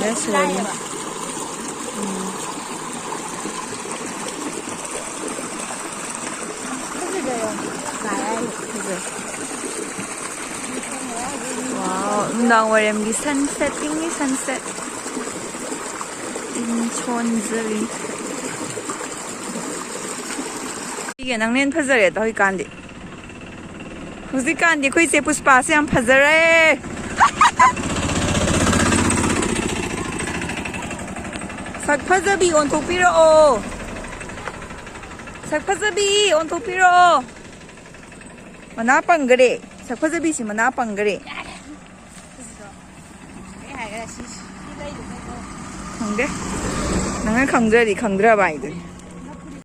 ꯀꯟꯅ ꯁꯦꯝꯃꯤ 와우, 누나 월염기 선셋, 선셋. 인천즈리. 이게 낭낸 파저래다, 호이칸디. 호이칸디, 코이세 푸스파스 양 파저래. 삭 파저비 온톡 필요. 삭 파저비 온톡 필요. mana panggare sak fazabi si mana panggare khangde nang khangdra di khangdra bai de